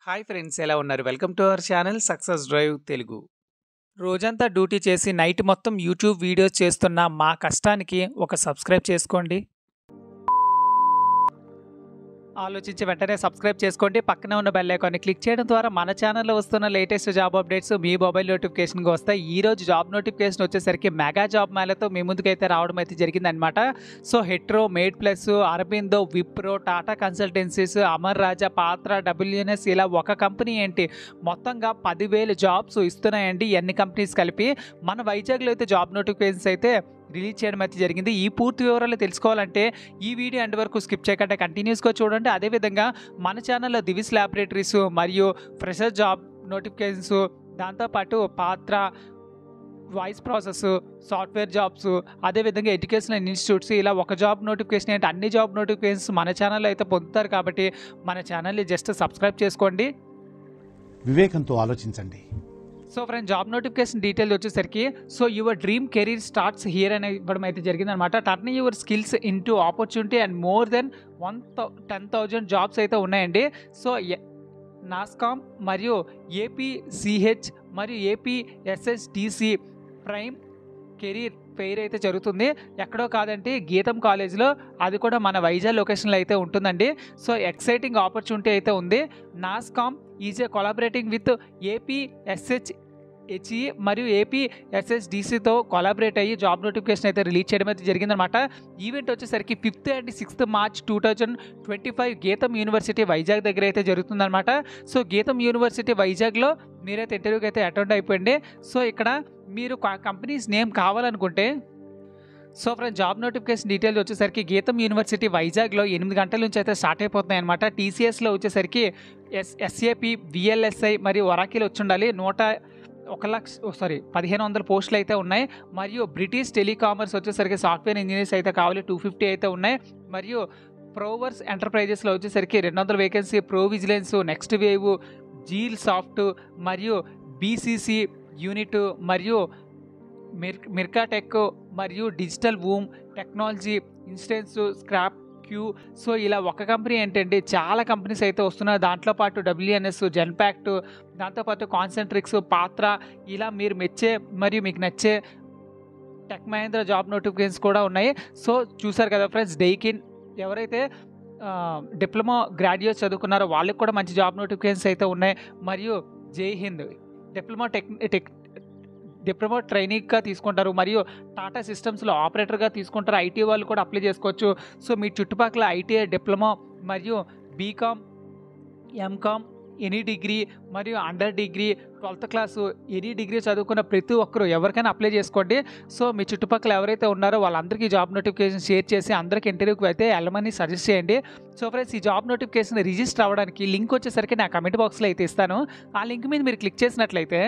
Hi friends, ఎలా ఉన్నారు? Welcome to our channel success drive Telugu. రోజంతా డ్యూటీ చేసి నైట్ మొత్తం యూట్యూబ్ వీడియోస్ చేస్తున్న మా కష్టానికి ఒక సబ్స్క్రైబ్ చేసుకోండి. ఆలోచించి వెంటనే సబ్స్క్రైబ్ చేసుకోండి. పక్కనే ఉన్న బెల్ ఐకాన్ని క్లిక్ చేయడం ద్వారా మన ఛానల్లో వస్తున్న లేటెస్ట్ జాబ్ అప్డేట్స్ మీ మొబైల్ నోటిఫికేషన్గా వస్తాయి. ఈరోజు జాబ్ నోటిఫికేషన్ వచ్చేసరికి మెగా జాబ్ మేళతో మీ ముందుకైతే రావడం అయితే జరిగిందనమాట. So Hetero, MedPlus, Aurobindo, Wipro, Tata consultancies, Amar Raja, పాత్ర, డబ్ల్యూఎన్ఎస్ ఇలా ఒక కంపెనీ ఏంటి మొత్తంగా 10,000 జాబ్స్ ఇస్తున్నాయండి. ఎన్ని కంపెనీస్ కలిపి మన వైజాగ్లో అయితే జాబ్ నోటిఫికేషన్స్ అయితే రిలీజ్ చేయడం అయితే జరిగింది. ఈ పూర్తి వివరాలు తెలుసుకోవాలంటే ఈ వీడియో ఎండ్ వరకు స్కిప్ చేయకుండా కంటిన్యూస్గా చూడండి. అదేవిధంగా మన ఛానల్లో దివిస్ ల్యాబొరేటరీస్ మరియు ఫ్రెషర్ జాబ్ నోటిఫికేషన్స్, దాంతోపాటు పాత్ర, వాయిస్ ప్రాసెస్, సాఫ్ట్వేర్ జాబ్స్, అదేవిధంగా ఎడ్యుకేషనల్ ఇన్స్టిట్యూట్స్ ఇలా ఒక జాబ్ నోటిఫికేషన్ అంటే అన్ని జాబ్ నోటిఫికేషన్స్ మన ఛానల్లో అయితే పొందుతారు. కాబట్టి మన ఛానల్ని జస్ట్ సబ్స్క్రైబ్ చేసుకోండి. వివేకంతో ఆలోచించండి. So friends, job notification details వచ్చేసరికి so your dream career starts here అని ఇవ్వడం అయితే జరిగిందనమాట. Turn your skills into opportunity and more than 10,000 jobs అయితే ఉన్నాయండి. సో నాస్కామ్ మరియు ఏపీసీహెచ్ మరియు ఏపీఎస్ఎస్డిసి ప్రైమ్ కెరీర్ ఫెయిర్ అయితే జరుగుతుంది. ఎక్కడో కాదంటే గీతం కాలేజ్లో, అది కూడా మన వైజాగ్ లొకేషన్లో అయితే ఉంటుందండి. సో ఎక్సైటింగ్ ఆపర్చునిటీ అయితే ఉంది. NASSCOM is a collaborating with APSHE మరియు ఏపీఎస్ఎస్డిసితో కొలాబరేట్ అయ్యి జాబ్ నోటిఫికేషన్ అయితే రిలీజ్ చేయడం అయితే జరిగిందనమాట. ఈవెంట్ వచ్చేసరికి 5th and 6th March 2025 గీతం యూనివర్సిటీ వైజాగ్ దగ్గర అయితే జరుగుతుందనమాట. సో గీతం యూనివర్సిటీ వైజాగ్లో మీరైతే ఇంటర్వ్యూకి అయితే అటెండ్ అయిపోయింది. సో ఇక్కడ మీరు కంపెనీస్ నేమ్ కావాలనుకుంటే so friends, job notification details వచ్చేసరికి గీతం యూనివర్సిటీ వైజాగ్లో 8 గంటల నుంచి అయితే స్టార్ట్ అయిపోతున్నాయి అనమాట. టీసీఎస్లో వచ్చేసరికి ఎస్ఏపి, విఎల్ఎస్ఐ మరియు ఒరాకిల్ వచ్చి ఉండాలి. 1,1500 పోస్టులు అయితే ఉన్నాయి. మరియు బ్రిటిష్ టెలికామర్స్ వచ్చేసరికి సాఫ్ట్వేర్ ఇంజనీర్స్ అయితే కావాలి, 250 అయితే ఉన్నాయి. మరియు ప్రోవర్స్ ఎంటర్ప్రైజెస్లో వచ్చేసరికి 200 vacancy, pro vigilance, next wave, zeal soft మరియు బీసీసీ యూనిట్ మరియు మిర్కాటెక్ మరియు డిజిటల్ వూమ్ technology, instance, scrap Q. So ఇలా ఒక కంపెనీ ఏంటంటే చాలా కంపెనీస్ అయితే వస్తున్నాయి. దాంట్లో పాటు డబ్ల్యూఎన్ఎస్, జెన్పాక్ట్, దాంతోపాటు కాన్సెంట్రిక్స్, పాత్ర ఇలా మీరు మెచ్చే మరియు మీకు నచ్చే టెక్ మహేంద్ర జాబ్ నోటిఫికేషన్స్ కూడా ఉన్నాయి. సో చూసారు కదా ఫ్రెండ్స్, డైకిన్ ఎవరైతే డిప్లొమా గ్రాడ్యుయేట్స్ చదువుకున్నారో వాళ్ళకి కూడా మంచి జాబ్ నోటిఫికేషన్స్ అయితే ఉన్నాయి. మరియు జై హింద్ డిప్లొమా ట్రైనింగ్గా తీసుకుంటారు మరియు టాటా సిస్టమ్స్లో ఆపరేటర్గా తీసుకుంటారు. ఐటీ వాళ్ళు కూడా అప్లై చేసుకోవచ్చు. సో మీ చుట్టుపక్కల ఐటీఐ, డిప్లొమా మరియు బీకామ్, ఎంకామ్, ఎనీ డిగ్రీ మరియు under degree, 12th class, any degree చదువుకున్న ప్రతి ఒక్కరు ఎవరికైనా అప్లై చేసుకోండి. సో మీ చుట్టుపక్కల ఎవరైతే ఉన్నారో వాళ్ళందరికీ జాబ్ నోటిఫికేషన్ షేర్ చేసి అందరికీ ఇంటర్వ్యూకి అయితే వెళ్ళమని సజెస్ట్ చేయండి. సో ఫ్రెండ్స్, ఈ జాబ్ నోటిఫికేషన్ రిజిస్టర్ అవ్వడానికి లింక్ వచ్చేసరికి నా కమెంట్ బాక్స్లో అయితే ఇస్తాను. ఆ లింక్ మీద మీరు క్లిక్ చేసినట్లయితే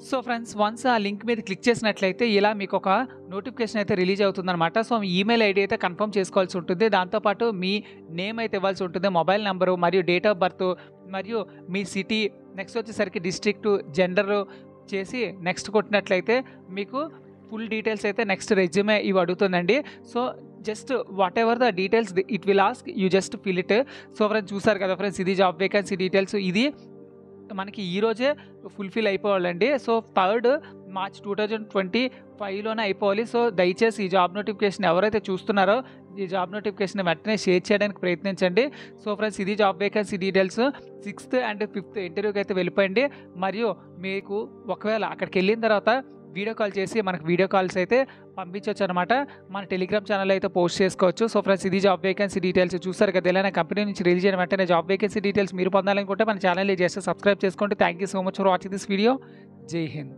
సో ఫ్రెండ్స్, వన్స్ ఆ లింక్ మీద క్లిక్ చేసినట్లయితే ఇలా మీకు ఒక నోటిఫికేషన్ అయితే రిలీజ్ అవుతుందన్నమాట. సో మీ ఈమెయిల్ ఐడి అయితే కన్ఫర్మ్ చేసుకోవాల్సి ఉంటుంది. దాంతోపాటు మీ నేమ్ అయితే ఇవ్వాల్సి ఉంటుంది, మొబైల్ నెంబరు మరియు డేట్ ఆఫ్ బర్త్ మరియు మీ సిటీ, నెక్స్ట్ వచ్చేసరికి డిస్ట్రిక్ట్, జెండర్ చేసి నెక్స్ట్ కొట్టినట్లయితే మీకు ఫుల్ డీటెయిల్స్ అయితే నెక్స్ట్ రెజ్యూమే ఇవి అడుగుతుందండి. So just whatever the details it will ask, you just fill it. So friends, చూసారు కదా ఫ్రెండ్స్, ఇది జాబ్ వేకెన్సీ డీటెయిల్స్. ఇది మనకి ఈరోజే ఫుల్ఫిల్ అయిపోవాలండి. సో 3rd March 2025లోనే అయిపోవాలి. సో దయచేసి ఈ జాబ్ నోటిఫికేషన్ ఎవరైతే చూస్తున్నారో ఈ జాబ్ నోటిఫికేషన్ వెంటనే షేర్ చేయడానికి ప్రయత్నించండి. సో ఫ్రెండ్స్, ఇది job vacancy details. 6th and 5th ఇంటర్వ్యూకి అయితే వెళ్ళిపోయింది. మరియు మీకు ఒకవేళ అక్కడికి వెళ్ళిన తర్వాత వీడియో కాల్ చేసి మనకు వీడియో కాల్స్ అయితే పంపించవచ్చు అనమాట. మన టెలిగ్రామ్ ఛానల్ అయితే పోస్ట్ చేసుకోవచ్చు. సో ఫ్రెండ్స్, ఇది జాబ్ వేకెన్సీ డీటెయిల్స్. చూసారు కదా, ఏదైనా కంపెనీ నుంచి రిలీజ్ అయిన వెంటనే జాబ్ వేకెన్సీ డీటెయిల్స్ మీరు పొందాలనుకుంటే మన ఛానల్ని చేస్తే సబ్స్క్రైబ్ చేసుకోండి. Thank you so much for watching this video. జై హింద్.